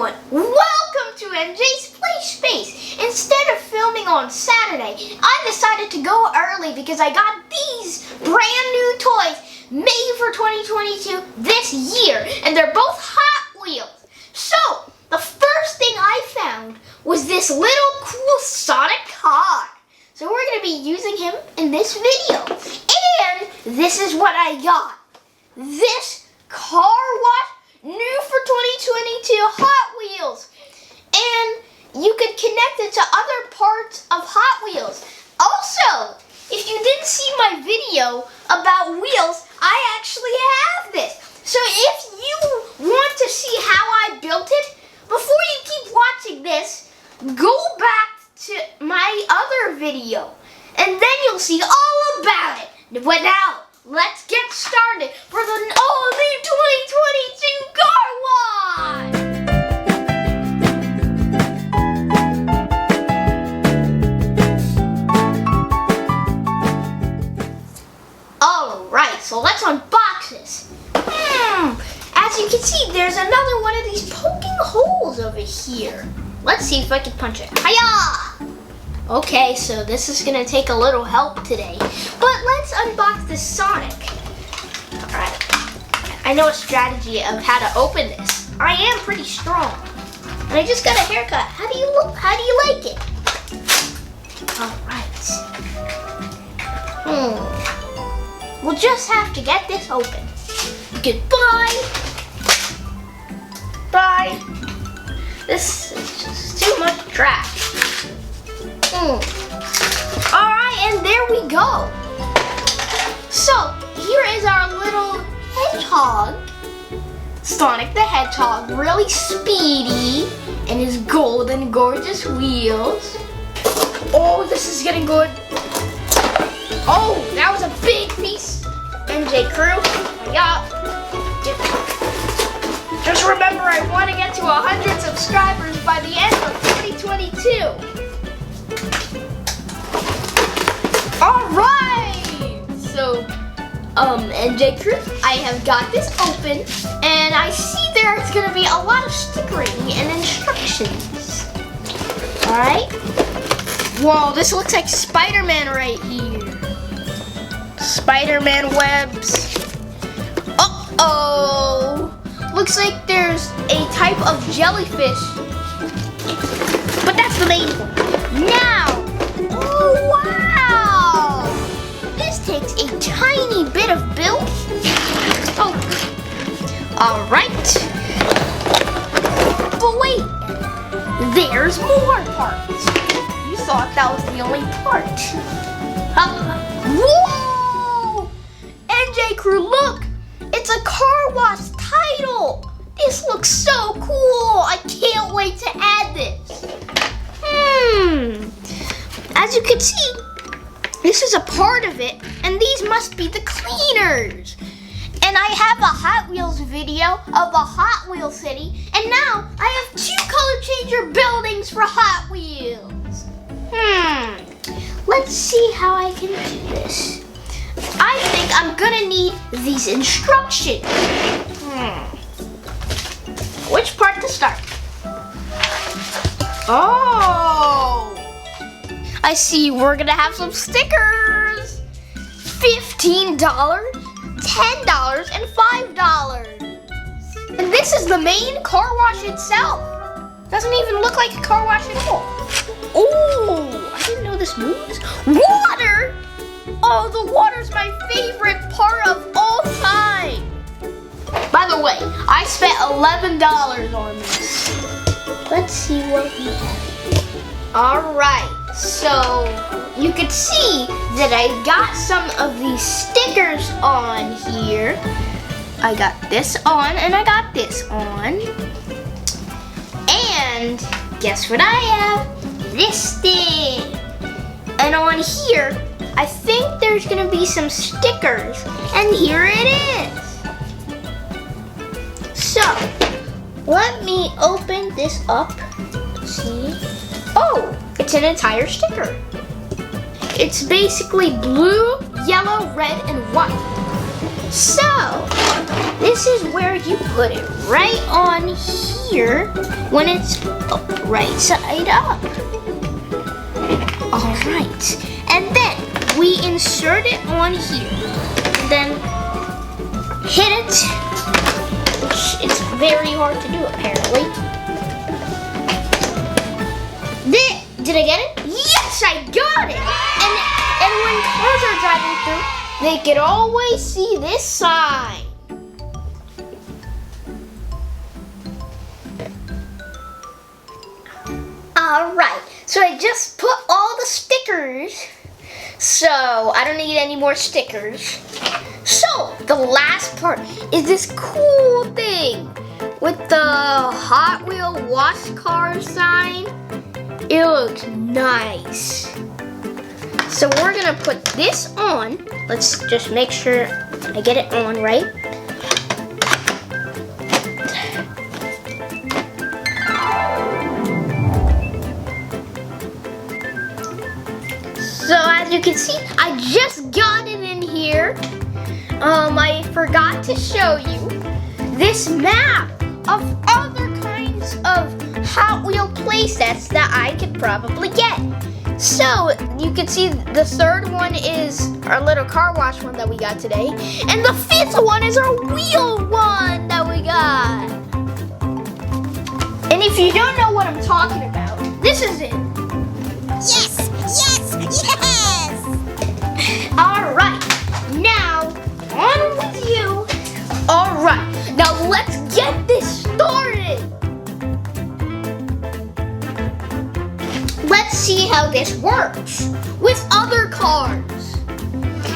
everyone, welcome to MJ's Play Space. Instead of filming on Saturday, I decided to go early because I got these brand new toys made for 2022 this year, and they're both Hot Wheels. So, the first thing I found was this little cool Sonic car. So we're going to be using him in this video. And this is what I got. This Car Wash new for 2022 Hot Wheels. And you could connect it to other parts of Hot Wheels. Also, if you didn't see my video about wheels, I actually have this. So if you want to see how I built it, before you keep watching this, go back to my other video, and then you'll see all about it. But now, let's get started for the all-new 2022 Car Wash! Alright, so let's unbox this. As you can see, there's another one of these poking holes over here. Let's see if I can punch it. Hiya! Okay, so this is gonna take a little help today. But let's unbox this Sonic. Alright. I know a strategy of how to open this. I am pretty strong. And I just got a haircut. How do you look? How do you like it? Alright. We'll just have to get this open. Goodbye. Bye. This is just too much trash. Alright, and there we go. So, here is our little hedgehog. Sonic the Hedgehog, really speedy, and his golden, gorgeous wheels. Oh, this is getting good. Oh, that was a big piece. MJ crew, yeah. Just remember, I want to get to 100 subscribers by the end of 2022. Alright! So, MJ crew, I have got this open, and I see there's going to be a lot of stickering and instructions. Alright? Whoa, this looks like Spider-Man right here. Spider-Man webs. Uh-oh! Looks like there's a type of jellyfish. But that's the main one. Now, oh wow! This takes a tiny bit of build. Oh, alright. But wait, there's more parts. You thought that was the only part. Whoa! NJ crew, look! It's a Car Wash title! This looks so cool! I can't wait to add this. As you can see, this is a part of it, and these must be the cleaners. And I have a Hot Wheels video of a Hot Wheels city, and now I have 2 color changer buildings for Hot Wheels. Let's see how I can do this. I think I'm gonna need these instructions. Which part to start? Oh! I see we're gonna have some stickers. $15, $10, and $5. And this is the main car wash itself. Doesn't even look like a car wash at all. Oh, I didn't know this moves. Water! Oh, the water's my favorite part of all time. By the way, I spent $11 on this. Let's see what we have. Alright, so you could see that I got some of these stickers on here. I got this on and I got this on. And guess what I have? This thing. And on here, I think there's gonna be some stickers, and here it is. So, let me open this up. Let's see. Oh, it's an entire sticker. It's basically blue, yellow, red, and white. So, this is where you put it, right on here when it's right side up. All right, and then we insert it on here. Then hit it. It's very hard to do, apparently. Did I get it? Yes, I got it! And when cars are driving through, they can always see this sign. Alright, so I just put all the stickers. So, I don't need any more stickers. So, the last part is this cool thing with the Hot Wheel Wash Car sign. It looks nice. So we're gonna put this on. Let's just make sure I get it on right. So as you can see, I just got it in here. I forgot to show you this map of other kinds of Hot Wheel playsets that I could probably get. So you can see the third one is our little car wash one that we got today, and the fifth one is our wheel one that we got. And if you don't know what I'm talking about, this is it. Yes, yes, yes! All right, now on with you. All right, now let's get this started. Let's see how this works with other cars.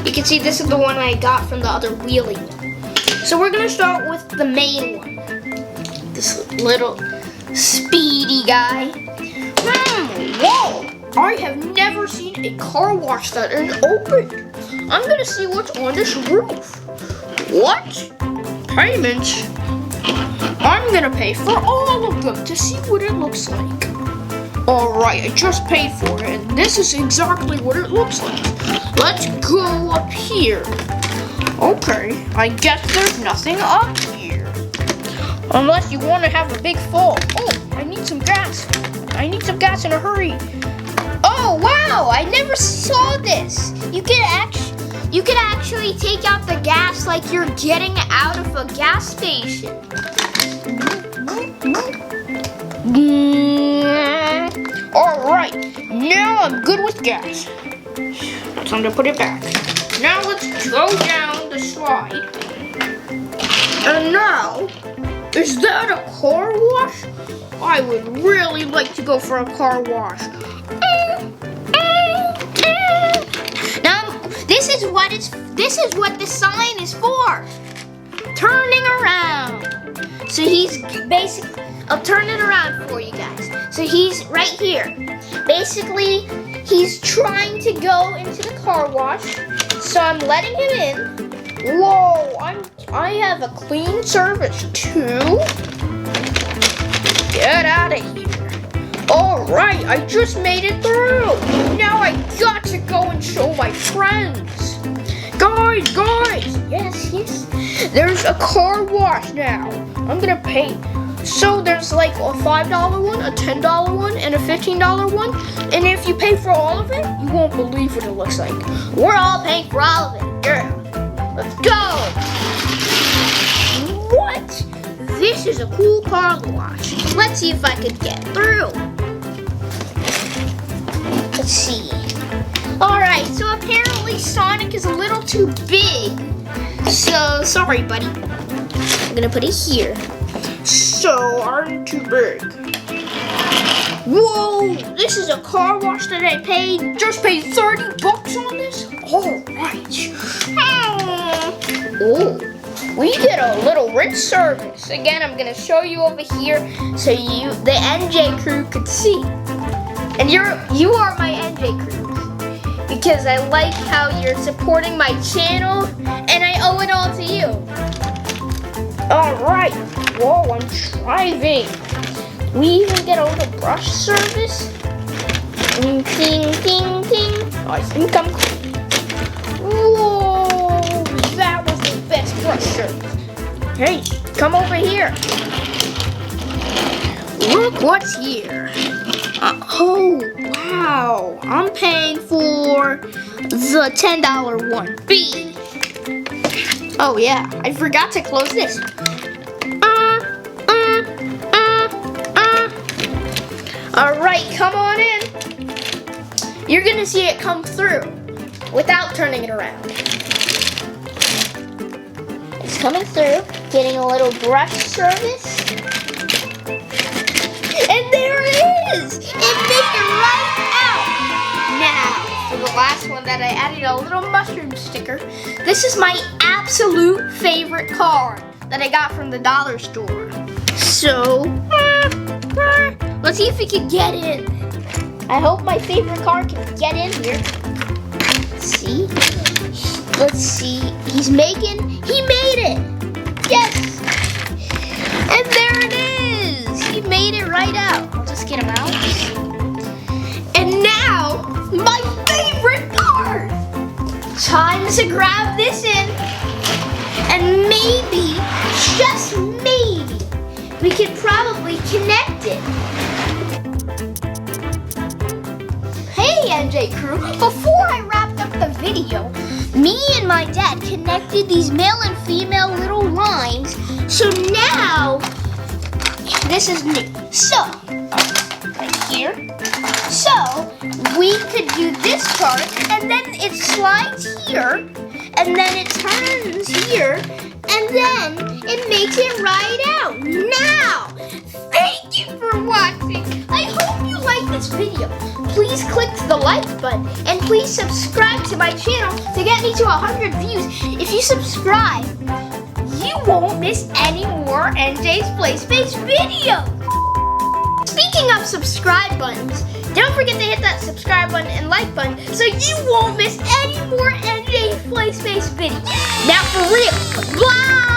You can see this is the one I got from the other wheelie one. So we're gonna start with the main one. This little speedy guy. Whoa! I have never seen a car wash that is open. I'm gonna see what's on this roof. What? Payments? I'm gonna pay for all of them to see what it looks like. Alright, I just paid for it, and this is exactly what it looks like. Let's go up here. Okay, I guess there's nothing up here. Unless you want to have a big fall. Oh, I need some gas. I need some gas in a hurry. Oh, wow, I never saw this. You could actually take out the gas like you're getting out of a gas station. Alright, now I'm good with gas. Time to put it back. Now let's go down the slide. And now, is that a car wash? I would really like to go for a car wash. Now, this is what the sign is for. Turning around. So he's basically, I'll turn it around for you guys. So he's right here. Basically, he's trying to go into the car wash. So I'm letting him in. Whoa, I have a clean service too. Get out of here. All right, I just made it through. Now I got to go and show my friends. Guys, yes. There's a car wash now. I'm gonna pay. So there's like a $5 one, a $10 one, and a $15 one. And if you pay for all of it, you won't believe what it looks like. We're all paying for all of it. Yeah. Let's go. What? This is a cool car wash. Let's see if I could get through. Let's see. Alright, so apparently Sonic is a little too big. So, sorry, buddy. I'm gonna put it here. So, I'm too big. Whoa, this is a car wash that I just paid $30 on this? Alright. Oh, we get a little rinse service. Again, I'm gonna show you over here so the NJ crew could see. And you are my NJ crew. Because I like how you're supporting my channel, and I owe it all to you. Alright, whoa, I'm driving. We even get a little brush service. Ting, ting, ting. I think I'm clean. Whoa, that was the best for a shirt. Hey, come over here. Look what's here. Oh, wow. I'm paying for the $10 one. B. Oh, yeah. I forgot to close this. All right, come on in. You're gonna see it come through without turning it around. It's coming through, getting a little brush service. And there it is! It made it right out! Now, for the last one that I added a little mushroom sticker. This is my absolute favorite card that I got from the dollar store. So, let's see if we can get in. I hope my favorite car can get in here. Let's see. He made it. Yes. And there it is. He made it right out. I'll just get him out. And now, my favorite card. Time to grab this in. And maybe, just maybe, we could probably connect it. Hey, NJ crew, before I wrapped up the video, me and my dad connected these male and female little lines. So now, this is new. So, right here. So, we could do this part, and then it slides here, and then it turns here, and then it makes it right out. Now, thank you for watching. I hope you like this video. Please click the like button and please subscribe to my channel to get me to 100 views. If you subscribe, you won't miss any more NJ's Play Space videos. Speaking of subscribe buttons, don't forget to hit that subscribe button and like button so you won't miss any more NJ's Play Space videos. Now for real, bye!